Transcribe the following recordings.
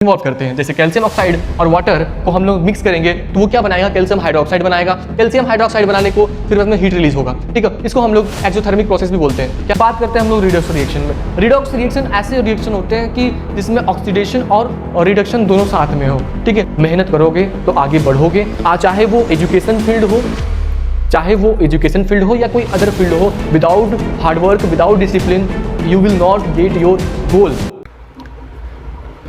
Involve करते हैं। जैसे कैल्शियम ऑक्साइड और वाटर को हम लोग मिक्स करेंगे तो वो क्या बनाएगा, कैल्शियम हाइड्रोक्साइड बनाएगा। कैल्शियम हाइड्रोक्साइड बनाने को फिर उसमें हीट रिलीज होगा, ठीक है। इसको हम लोग एक्सोथर्मिक प्रोसेस भी बोलते हैं। क्या बात करते हैं हम लोग रिडक्स रिएक्शन में। रिडक्स रिएक्शन ऐसे रिएक्शन होते हैं कि जिसमें ऑक्सीडेशन और रिडक्शन दोनों साथ में हो, ठीक है। मेहनत करोगे तो आगे बढ़ोगे, चाहे वो एजुकेशन फील्ड हो या कोई अदर फील्ड हो, without hard work, without discipline you will not get your goal.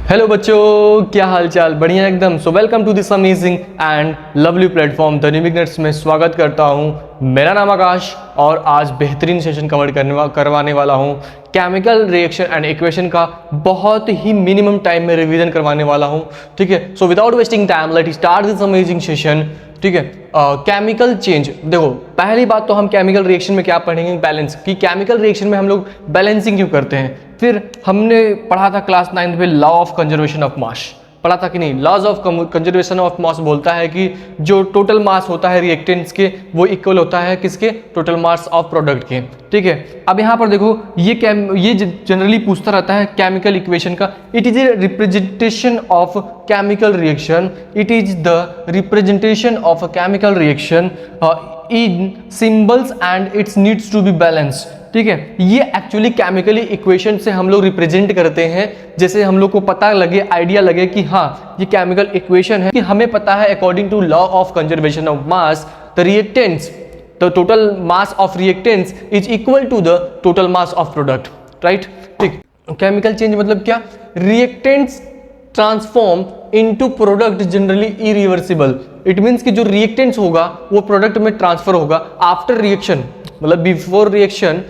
Hello बच्चों, क्या हाल चाल, बढ़िया एकदम। So welcome to this amazing and lovely platform the new beginners में स्वागत करता हूं। मेरा नाम आकाश और आज बेहतरीन सेशन कवर करवाने वाला हूं। केमिकल रिएक्शन एंड इक्वेशन का बहुत ही मिनिमम टाइम में रिवीजन करवाने वाला हूं, ठीक है। So without wasting time let start this amazing session, ठीक है। केमिकल चेंज, देखो पहली बात तो हम केमिकल रिएक्शन में क्या पढ़ेंगे, बैलेंस, कि केमिकल रिएक्शन में हम लोग बैलेंसिंग क्यों करते हैं। फिर हमने पढ़ा था क्लास 9 में law of conservation of mass, पढ़ा था कि नहीं। Laws of conservation of mass बोलता है कि जो टोटल मास होता है रिएक्टेंट्स के वो इक्वल होता है किसके, टोटल मास ऑफ प्रोडक्ट के, ठीक है। अब यहाँ पर देखो ये जनरली पूछता रहता है केमिकल इक्वेशन का। It is a representation of chemical reaction, it is the representation of a chemical reaction in symbols and its needs to be balanced, ठीक है। ये एक्चुअली केमिकली इक्वेशन से हम लोग रिप्रेजेंट करते हैं, जैसे हम लोग को पता लगे, आइडिया लगे कि हाँ ये केमिकल इक्वेशन है, कि हमें पता है according to law of conservation of mass the reactants, the total mass of reactants is equal to the total mass of product, right, ठीक। केमिकल चेंज मतलब क्या, reactants transform into product generally irreversible. It means कि जो reactants होगा वो product में transfer होगा after reaction, मतलब बिफोर रिएक्शन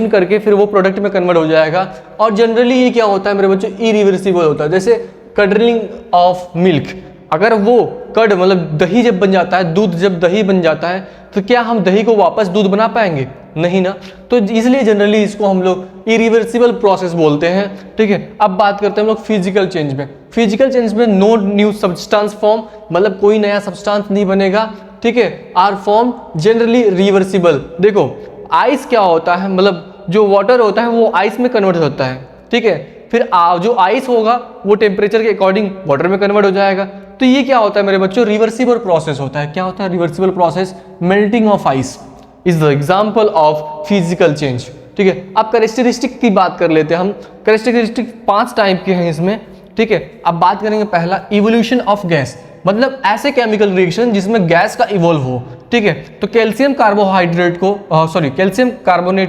करके फिर वो प्रोडक्ट में कन्वर्ट हो जाएगा। और जनरली ये क्या होता है मेरे बच्चों, इरिवर्सिबल होता है। जैसे कडलिंग ऑफ मिल्क, अगर वो कड मतलब दही जब बन जाता है, दूध जब दही बन जाता है, तो क्या हम दही को वापस दूध बना पाएंगे, नहीं ना। तो इसलिए जनरली इसको हम लोग इरिवर्सिबल प्रोसेस बोलते हैं, ठीक है। अब बात करते हैं हम लोग फिजिकल चेंज में। फिजिकल चेंज में नो न्यू सब्सटेंस फॉर्म, मतलब कोई नया सब्सटेंस नहीं बनेगा, ठीक है। Are form generally reversible. देखो आइस क्या होता है, मतलब जो वाटर होता है वो आइस में कन्वर्ट होता है, ठीक है। फिर जो आइस होगा वो टेम्परेचर के अकॉर्डिंग वाटर में कन्वर्ट हो जाएगा। तो ये क्या होता है मेरे बच्चों, रिवर्सिबल प्रोसेस होता है। क्या होता है reversible process, melting of ice is the example of physical change, ठीक है। अब कैरेक्टरिस्टिक की बात कर लेते हैं हम। कैरेक्टरिस्टिक 5 टाइप के हैं इसमें, ठीक है। अब बात करेंगे पहला, इवोल्यूशन ऑफ गैस, मतलब ऐसे केमिकल रिएक्शन जिसमें गैस का इवॉल्व हो, ठीक है। तो कैल्शियम कार्बोनेट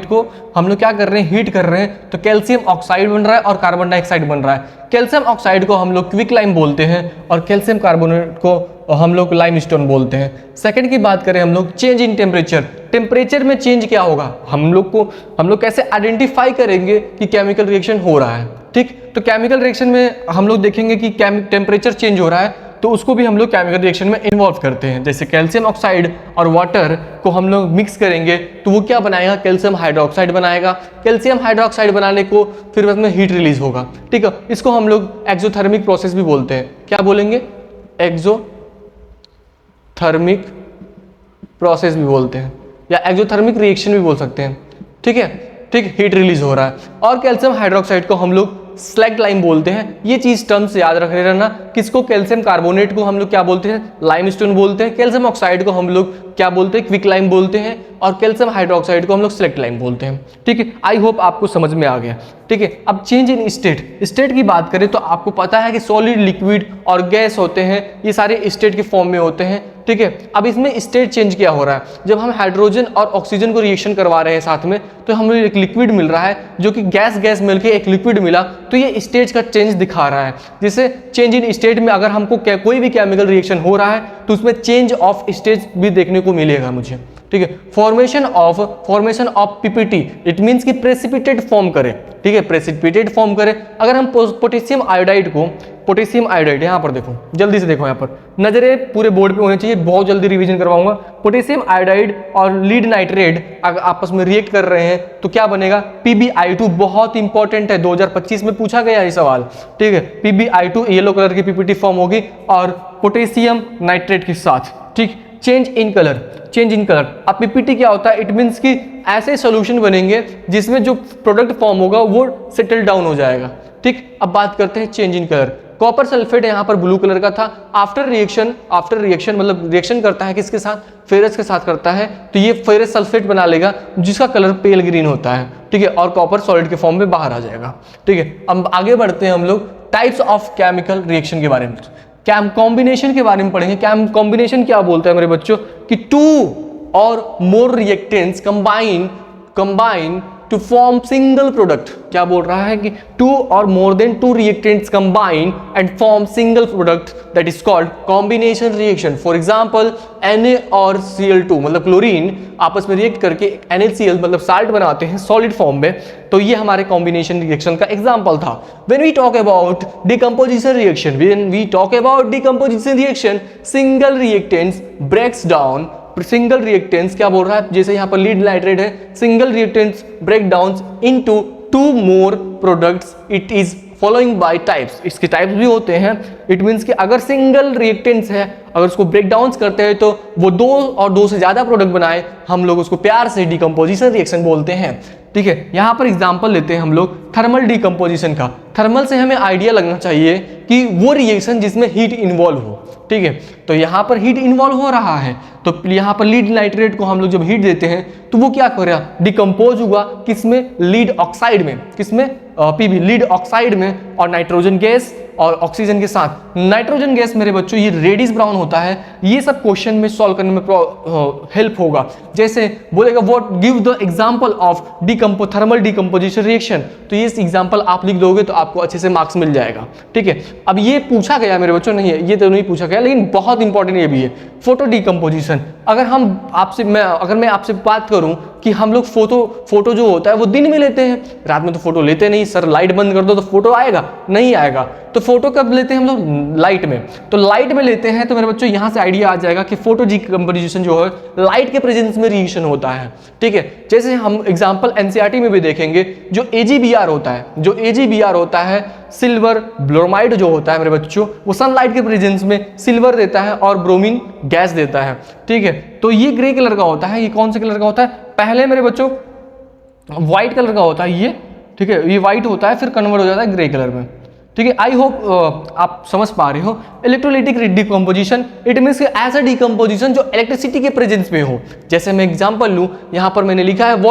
को हम लोग क्या कर रहे हैं, हीट कर रहे हैं, तो कैल्शियम ऑक्साइड बन रहा है और कार्बन डाइऑक्साइड बन रहा है। कैल्शियम ऑक्साइड को हम लोग क्विक लाइम बोलते हैं और कैल्शियम कार्बोनेट को हम लोग लाइमस्टोन बोलते हैं। सेकंड की बात करें हम लोग, चेंज इन टेम्परेचर। टेम्परेचर में चेंज क्या होगा, हम लोग कैसे आइडेंटिफाई करेंगे कि केमिकल रिएक्शन हो रहा है, ठीक। तो केमिकल रिएक्शन में हम लोग देखेंगे कि टेम्परेचर चेंज हो रहा है, तो उसको भी हम लोग केमिकल रिएक्शन में इन्वॉल्व करते हैं। जैसे कैल्शियम ऑक्साइड और वाटर को हम लोग मिक्स करेंगे तो वो क्या बनाएगा, कैल्शियम हाइड्रोक्साइड बनाएगा। कैल्शियम हाइड्रोक्साइड बनाने को फिर उसमें हीट रिलीज होगा, ठीक है। इसको हम लोग एक्सोथर्मिक प्रोसेस भी बोलते हैं। क्या बोलेंगे, एक्सोथर्मिक प्रोसेस भी बोलते हैं या एक्सोथर्मिक रिएक्शन भी बोल सकते हैं, ठीक है, ठीक। हीट रिलीज हो रहा है। और कैल्शियम हाइड्रोक्साइड को हम लोग स्लैग लाइम बोलते हैं। ये चीज टर्म्स याद रख रहना। किसको, कैल्शियम कार्बोनेट को हम लोग क्या बोलते हैं, लाइमस्टोन बोलते हैं। कैल्शियम ऑक्साइड को हम लोग क्या बोलते हैं, क्विक लाइम बोलते हैं। और कैल्शियम हाइड्रोक्साइड को हम लोग सेलेक्ट लाइम बोलते हैं, ठीक है। आई होप आपको समझ में आ गया, ठीक है। अब चेंज इन स्टेट की बात करें तो आपको पता है कि सॉलिड, लिक्विड और गैस होते हैं, ये सारे स्टेट के फॉर्म में होते हैं, ठीक है। अब इसमें स्टेट चेंज क्या हो रहा है, जब हम हाइड्रोजन और ऑक्सीजन को रिएक्शन करवा रहे हैं साथ में, तो हमें एक लिक्विड मिल रहा है जो कि गैस मिलके एक लिक्विड मिला, तो ये स्टेज का चेंज दिखा रहा है। जैसे चेंज इन स्टेट में अगर हमको कोई भी केमिकल रिएक्शन हो रहा है तो उसमें चेंज ऑफ स्टेज भी देखने को मिलेगा मुझे, ठीक है। Formation of PPT, it means कि प्रेसिपिटेट फॉर्म करे, ठीक है, प्रेसिपिटेट फॉर्म करे। अगर हम पोटेशियम आयोडाइड यहाँ पर देखो, जल्दी से देखो, यहाँ पर नजरें पूरे बोर्ड पे होनी चाहिए, बहुत जल्दी रिवीजन करवाऊंगा। पोटेशियम आयोडाइड और लीड नाइट्रेट अगर आपस में रिएक्ट कर रहे हैं तो क्या बनेगा, PbI2। बहुत इंपॉर्टेंट है, 2025 में पूछा गया ये सवाल, ठीक है। PbI2 येलो कलर की पीपीटी फॉर्म होगी और पोटेशियम नाइट्रेट के साथ, ठीक। चेंज इन कलर, अब पीपीटी क्या होता है, इट मीन्स कि ऐसे सॉल्यूशन बनेंगे जिसमें जो प्रोडक्ट फॉर्म होगा वो सेटल डाउन हो जाएगा, ठीक, अब बात करते हैं change in colour. Copper sulphate यहाँ पर ब्लू कलर का था, आफ्टर रिएक्शन मतलब रिएक्शन करता है किसके साथ, फेरस के साथ करता है, तो ये फेरस सल्फेट बना लेगा जिसका कलर पेल ग्रीन होता है, ठीक है, और कॉपर सॉलिड के फॉर्म में बाहर आ जाएगा, ठीक है। अब आगे बढ़ते हैं हम लोग टाइप्स ऑफ केमिकल रिएक्शन के बारे में, कॉम्बिनेशन के बारे में पढ़ेंगे। कॉम्बिनेशन क्या बोलते हैं मेरे बच्चों कि two or more reactants combine to form single product. क्या बोल रहा है कि two or more than two reactants combine and form single product, that is called combination reaction. For example Na और Cl2 मतलब क्लोरीन आपस में रिएक्ट करके NaCl मतलब साल्ट बनाते हैं सॉलिड फॉर्म में, तो ये हमारे कॉम्बिनेशन रिएक्शन का एग्जांपल था। When we talk about decomposition reaction, single reactants breaks down, single reactants क्या बोल रहा है, जैसे यहाँ पर लीड नाइट्रेट है, single reactants break down into two more products, it is following by types. इसके टाइप्स भी होते हैं। इट मीन्स कि अगर सिंगल रिएक्टेंट्स है, अगर उसको ब्रेक डाउन करते हैं तो वो दो और दो से ज्यादा प्रोडक्ट बनाए, हम लोग उसको प्यार से डिकम्पोजिशन रिएक्शन बोलते हैं, ठीक है। यहाँ पर एग्जांपल लेते हैं हम लोग थर्मल डिकम्पोजिशन का। थर्मल से हमें आइडिया लगना चाहिए कि वो रिएक्शन जिसमें हीट इन्वॉल्व हो, ठीक है। तो यहाँ पर हीट इन्वॉल्व हो रहा है, तो यहाँ पर लीड नाइट्रेट को हम लोग जब हीट देते हैं तो वो क्या करेगा, डिकम्पोज होगा किसमें, लीड ऑक्साइड में, किसमें, पीबी लीड ऑक्साइड में, और नाइट्रोजन गैस और ऑक्सीजन के साथ। नाइट्रोजन गैस मेरे बच्चों ये रेडिश ब्राउन होता है। ये सब क्वेश्चन में सॉल्व करने में हेल्प होगा। जैसे बोलेगा what give the example of thermal decomposition reaction, तो ये एग्जांपल आप लिख दोगे तो आपको अच्छे से मार्क्स मिल जाएगा, ठीक है। अब ये पूछा गया मेरे बच्चों, नहीं है ये तो नहीं पूछा गया, लेकिन बहुत इंपॉर्टेंट ये भी है फोटो डिकम्पोजिशन। अगर मैं आपसे बात करूं कि हम लोग फोटो जो होता है वो दिन में लेते हैं, रात में तो फोटो लेते नहीं, सर लाइट बंद कर दो तो फोटो आएगा, नहीं आएगा। तो फोटो कब लेते हैं हम लोग, लाइट में। तो लाइट में लेते हैं तो मेरे बच्चों यहाँ से आइडिया आ जाएगा कि फोटो डिकम्पोजिशन जो है लाइट के प्रेजेंस में रिएक्शन होता है, ठीक है। जैसे हम एग्जांपल एनसीईआरटी में भी देखेंगे, जो AgBr होता है, सिल्वर ब्रोमाइड जो होता है मेरे बच्चों, वो सनलाइट के प्रेजेंस में सिल्वर देता है और ब्रोमीन गैस देता है, ठीक है। तो ये ग्रे कलर का होता है। ये कौन से कलर का होता है, पहले मेरे बच्चों व्हाइट कलर का होता है ये, ठीक है, ये व्हाइट होता है फिर कन्वर्ट हो जाता है ग्रे कलर में, ठीक है। आई होप आप समझ पा रहे हो। इलेक्ट्रोलाइटिक डिकम्पोजिशन, इट मीन्स ऐसा डिकम्पोजिशन जो इलेक्ट्रिसिटी के प्रेजेंस में हो। जैसे मैं एग्जांपल लूँ, यहाँ पर मैंने लिखा है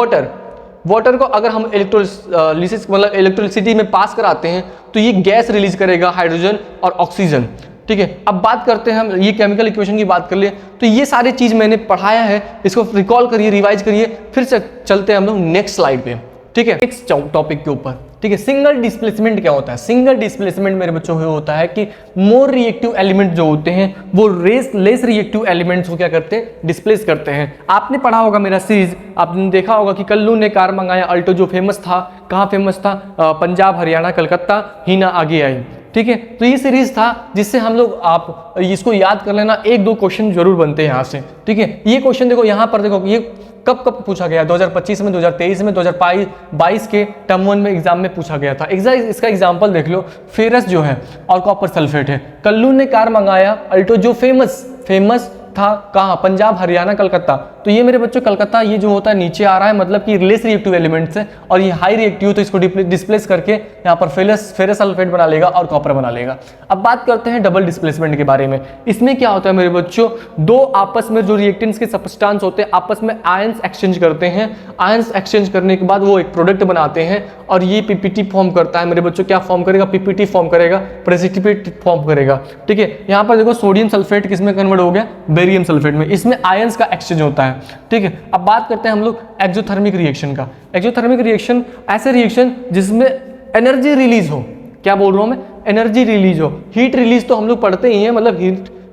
वाटर को अगर हम इलेक्ट्रोलिसिस मतलब इलेक्ट्रिसिटी में पास कराते हैं तो ये गैस रिलीज करेगा, हाइड्रोजन और ऑक्सीजन, ठीक है। अब बात करते हैं हम ये केमिकल इक्वेशन की बात कर लिए, तो ये सारी चीज मैंने पढ़ाया है, इसको रिकॉल करिए, रिवाइज करिए, फिर से चलते हैं हम लोग नेक्स्ट स्लाइड पे, ठीक है, नेक्स्ट टॉपिक के ऊपर, ठीक है। सिंगल डिस्प्लेसमेंट क्या होता है? सिंगल डिस्प्लेसमेंट मेरे बच्चों को होता है कि मोर रिएक्टिव एलिमेंट जो होते हैं वो लेस रिएक्टिव एलिमेंट्स को क्या करते हैं, डिस्प्लेस करते हैं। आपने पढ़ा होगा मेरा सीरीज, आपने देखा होगा कि कल्लू ने कार मंगाया अल्टो, जो फेमस था, कहाँ फेमस था, पंजाब, हरियाणा, कलकत्ता, हीना आगे आई, ठीक है। तो ये सीरीज था जिससे हम लोग, आप इसको याद कर लेना, एक दो क्वेश्चन जरूर बनते हैं यहाँ से, ठीक है। ये क्वेश्चन देखो यहाँ पर, देखो ये कब पूछा गया, 2025 में, 2023 में, 2022 के टर्म 1 में एग्जाम में पूछा गया था। इसका एग्जांपल देख लो, फेरस जो है और कॉपर सल्फेट है। कल्लू ने कार मंगाया अल्टो, जो फेमस था कहाँ, पंजाब, हरियाणा, कलकत्ता। तो ये मेरे बच्चों कलकत्ता, ये जो होता है नीचे आ रहा है, मतलब कि लेस रिएक्टिव एलिमेंट्स है, और ये हाई रिएक्टिव, तो इसको डिस्प्लेस करके यहाँ पर फेरस सल्फेट बना लेगा और कॉपर बना लेगा। अब बात करते हैं डबल डिस्प्लेसमेंट के बारे में। इसमें क्या होता है मेरे बच्चों, दो आपस में जो रिएक्टेंट्स के सब्सटेंस होते हैं आपस में आयंस एक्सचेंज करते हैं। आयंस एक्सचेंज करने के बाद वो एक प्रोडक्ट बनाते हैं, और ये पीपीटी फॉर्म करता है मेरे बच्चों। क्या फॉर्म करेगा, पीपीटी फॉर्म करेगा, प्रेसिपिटेट फॉर्म करेगा, ठीक है। यहाँ पर देखो सोडियम सल्फेट किस में कन्वर्ट हो गया, बेरियम सल्फेट में। इसमें आयंस का एक्सचेंज होता है, ठीक है। अब बात करते हैं हम लोग एक्सोथर्मिक रिएक्शन का। एक्सोथर्मिक रिएक्शन ऐसे रिएक्शन जिसमें एनर्जी रिलीज हो, क्या बोल रहा हूं मैं, एनर्जी रिलीज हो। हीट रिलीज तो हम लोग पढ़ते ही हैं, मतलब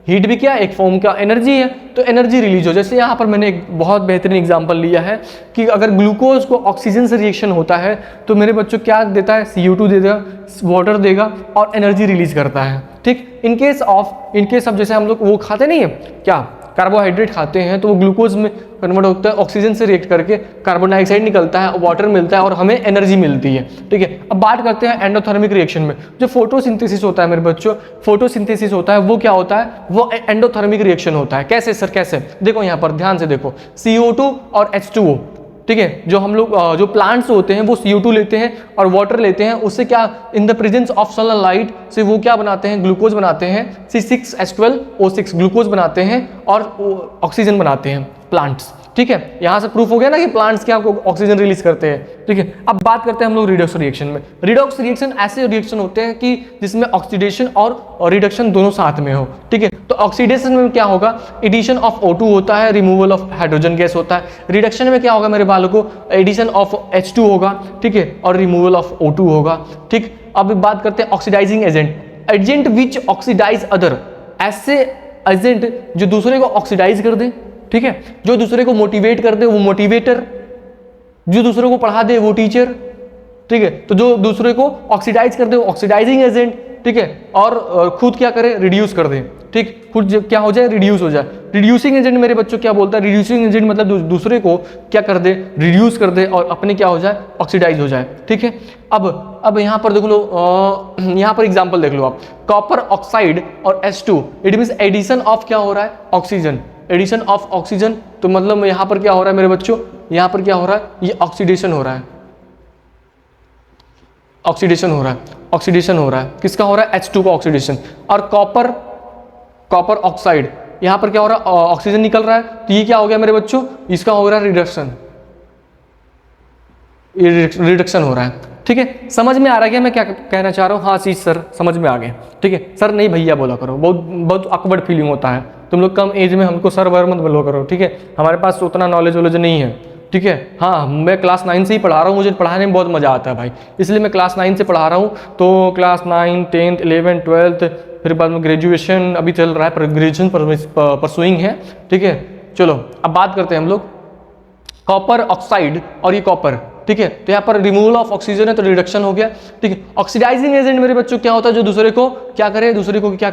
हीट भी क्या एक फॉर्म का एनर्जी है, तो एनर्जी रिलीज हो। जैसे यहाँ पर मैंने एक बहुत बेहतरीन एग्जांपल लिया है कि अगर ग्लूकोज को ऑक्सीजन से रिएक्शन होता है तो मेरे बच्चों क्या देता है, CO2 देगा, वाटर देगा और एनर्जी रिलीज करता है, ठीक। इन केस ऑफ जैसे हम लोग वो खाते नहीं है क्या, कार्बोहाइड्रेट खाते हैं, तो वो ग्लूकोज में कन्वर्ट होता है, ऑक्सीजन से रिएक्ट करके कार्बन डाइऑक्साइड निकलता है, वाटर मिलता है और हमें एनर्जी मिलती है, ठीक है। अब बात करते हैं एंडोथर्मिक रिएक्शन में। जो फोटोसिंथेसिस होता है मेरे बच्चों, फोटोसिंथेसिस होता है वो क्या होता है, वो एंडोथर्मिक रिएक्शन होता है। कैसे सर, कैसे, देखो यहाँ पर ध्यान से देखो, CO2 और H2O, ठीक है, जो हम लोग जो प्लांट्स होते हैं वो CO2 लेते हैं और वाटर लेते हैं, उससे क्या in the presence of sunlight से वो क्या बनाते हैं, ग्लूकोज बनाते हैं, C6H12O6 ग्लूकोज बनाते हैं और ऑक्सीजन बनाते हैं प्लांट्स। ठीक है, यहां से प्रूफ हो गया ना कि प्लांट्स क्या ऑक्सीजन रिलीज करते हैं। ठीक है, अब बात करते हैं हम लोग रिडॉक्स रिएक्शन में। रिडॉक्स रिएक्शन ऐसे रिएक्शन होते हैं कि जिसमें ऑक्सीडेशन और रिडक्शन दोनों साथ में हो। ठीक है, तो ऑक्सीडेशन में क्या होगा, एडिशन ऑफ O2 होता है, रिमूवल ऑफ हाइड्रोजन गैस होता है। रिडक्शन में क्या होगा मेरे बालों को, एडिशन ऑफ H2 होगा, ठीक है, और रिमूवल ऑफ O2 होगा। ठीक, अब बात करते हैं oxidising agent. Agent which oxidise other, ऐसे एजेंट जो दूसरे को ऑक्सीडाइज कर दे। ठीक है, जो दूसरे को मोटिवेट कर दे वो मोटिवेटर, जो दूसरे को पढ़ा दे वो टीचर। ठीक है, तो जो दूसरे को ऑक्सीडाइज कर दे वो ऑक्सीडाइजिंग एजेंट। ठीक है, और खुद क्या करे, रिड्यूस कर दे। ठीक, खुद क्या हो जाए, रिड्यूस हो जाए। रिड्यूसिंग एजेंट मेरे बच्चों क्या बोलता है, रिड्यूसिंग एजेंट मतलब दूसरे को क्या कर दे, रिड्यूस कर दे और अपने क्या हो जाए, ऑक्सीडाइज हो जाए। ठीक है, अब यहाँ पर देख लो, यहाँ पर एग्जांपल देख लो आप, कॉपर ऑक्साइड और H2, it means addition of क्या हो रहा है, ऑक्सीजन, एडिशन ऑफ ऑक्सीजन। तो मतलब यहाँ पर क्या हो रहा है मेरे बच्चों, यहाँ पर क्या हो रहा है, ये ऑक्सीडेशन हो रहा है, ऑक्सीडेशन हो रहा है, ऑक्सीडेशन हो रहा है, किसका हो रहा है, H2 का ऑक्सीडेशन। और कॉपर ऑक्साइड, यहाँ पर क्या हो रहा है, ऑक्सीजन निकल रहा है, तो ये क्या हो गया मेरे बच्चों, इसका हो रहा है रिडक्शन, रिडक्शन हो रहा है। ठीक है, समझ में आ रहा है क्या मैं क्या कहना चाह रहा हूँ, हाँ जी सर समझ में आ गया। ठीक है, सर नहीं भैया बोला करो, बहुत ऑकवर्ड फीलिंग होता है, तुम लोग कम एज में हमको सर वर मत बोलो करो। ठीक है, हमारे पास उतना नॉलेज वॉलेज नहीं है। ठीक है, हाँ मैं क्लास 9 से ही पढ़ा रहा हूँ, मुझे पढ़ाने में बहुत मज़ा आता है भाई, इसलिए मैं क्लास 9 से पढ़ा रहा हूँ। तो क्लास 9, 10th, 11th, 12th, फिर बाद में ग्रेजुएशन अभी चल रहा है, पर ग्रेजुएशन परसुइंग है। ठीक है, चलो अब बात करते हैं हम लोग कॉपर ऑक्साइड और ये कॉपर। ठीक है, तो यहाँ पर रिमूवल ऑफ ऑक्सीजन है तो रिडक्शन हो गया। ठीक है, ऑक्सीडाइजिंग एजेंट मेरे बच्चों क्या होता है, जो दूसरे को क्या करे, दूसरे को क्या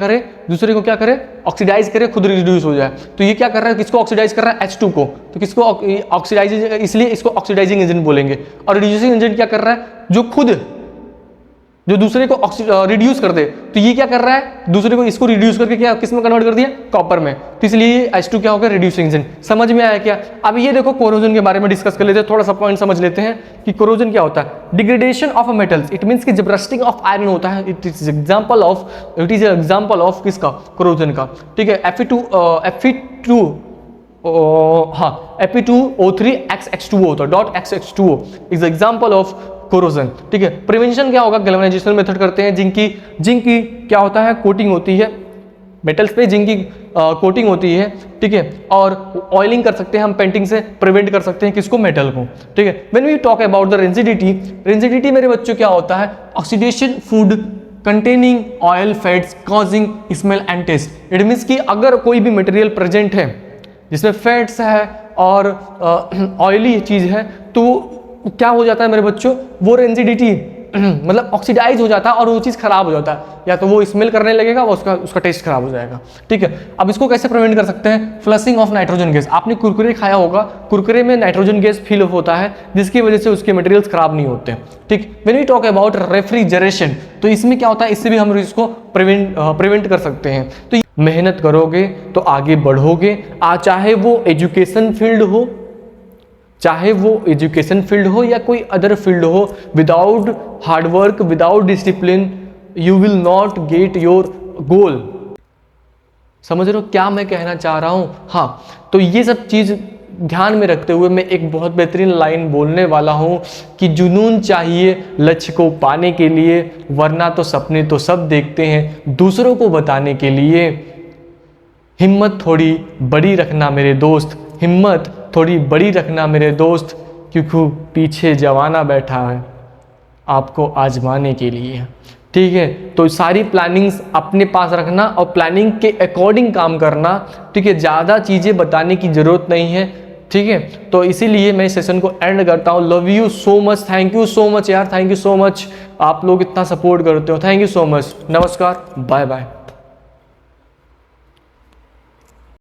करे, ऑक्सीडाइज करे, खुद रिड्यूस हो जाए। तो ये क्या कर रहा है, किसको ऑक्सीडाइज कर रहा है, H2 को, तो किसको ऑक्सीडाइज, इसलिए इसको ऑक्सीडाइजिंग एजेंट बोलेंगे। और रिड्यूसिंग एजेंट क्या कर रहा है, जो दूसरे को रिड्यूस कर दे, तो ये क्या कर रहा है, दूसरे को इसको रिड्यूस करके क्या किस में कन्वर्ट कर दिया, कॉपर में, तो इसलिए H2 क्या होगा, रिड्यूसिंग एजेंट। समझ में आया क्या। अब ये देखो कोरोजन के बारे में डिस्कस कर लेते हैं, थोड़ा सा पॉइंट समझ लेते हैं कि कोरोजन क्या होता है। Degradation of metals, it means कि जब रस्टिंग ऑफ आयरन होता है, इट इज एग्जांपल ऑफ किसका, कोरोजन का। ठीक है, Fe2O3 XH2O होता है, .XH2O is example of corrosion. ठीक है, प्रिवेंशन क्या होगा, गैल्वेनाइजेशन मेथड करते हैं, जिंक की क्या होता है, कोटिंग होती है, मेटल्स पे जिंक की कोटिंग होती है। ठीक है, और ऑयलिंग कर सकते हैं हम, पेंटिंग से प्रिवेंट कर सकते हैं किसको, मेटल को। ठीक है, when we talk about the rancidity मेरे बच्चों क्या होता है, oxidation food containing oil fats causing smell and taste. It means कि अगर कोई भी मटेरियल प्रेजेंट है जिसमें फैट्स है और ऑयली चीज है, तो क्या हो जाता है मेरे बच्चों, वो रेंजिडिटी मतलब ऑक्सीडाइज हो जाता है और वो चीज़ खराब हो जाता है, या तो वो स्मेल करने लगेगा, उसका टेस्ट खराब हो जाएगा। ठीक है, अब इसको कैसे प्रिवेंट कर सकते हैं, फ्लशिंग ऑफ नाइट्रोजन गैस। आपने कुरकुरे खाया होगा, कुरकुरे में नाइट्रोजन गैस फिल होता है, जिसकी वजह से उसके मटेरियल्स खराब नहीं होते। ठीक, when we talk about refrigeration, तो इसमें क्या होता है, इससे भी हम इसको प्रिवेंट कर सकते हैं। तो मेहनत करोगे तो आगे बढ़ोगे, चाहे वो एजुकेशन फील्ड हो या कोई अदर फील्ड हो, without hard work, without discipline you will not get your गोल। समझ रहे हो क्या मैं कहना चाह रहा हूं। हाँ, तो ये सब चीज ध्यान में रखते हुए मैं एक बहुत बेहतरीन लाइन बोलने वाला हूं कि जुनून चाहिए लक्ष्य को पाने के लिए, वरना तो सपने तो सब देखते हैं दूसरों को बताने के लिए। हिम्मत थोड़ी बड़ी रखना मेरे दोस्त, हिम्मत थोड़ी बड़ी रखना मेरे दोस्त, क्योंकि पीछे जवाना बैठा है आपको आजमाने के लिए। ठीक है, तो सारी प्लानिंग्स अपने पास रखना और प्लानिंग के अकॉर्डिंग काम करना। ठीक है, ज़्यादा चीज़ें बताने की ज़रूरत नहीं है। ठीक है, तो इसीलिए मैं सेशन को एंड करता हूँ। Love you so much, thank you so much यार, थैंक यू सो मच, आप लोग इतना सपोर्ट करते हो, थैंक यू सो मच। नमस्कार, बाय बाय।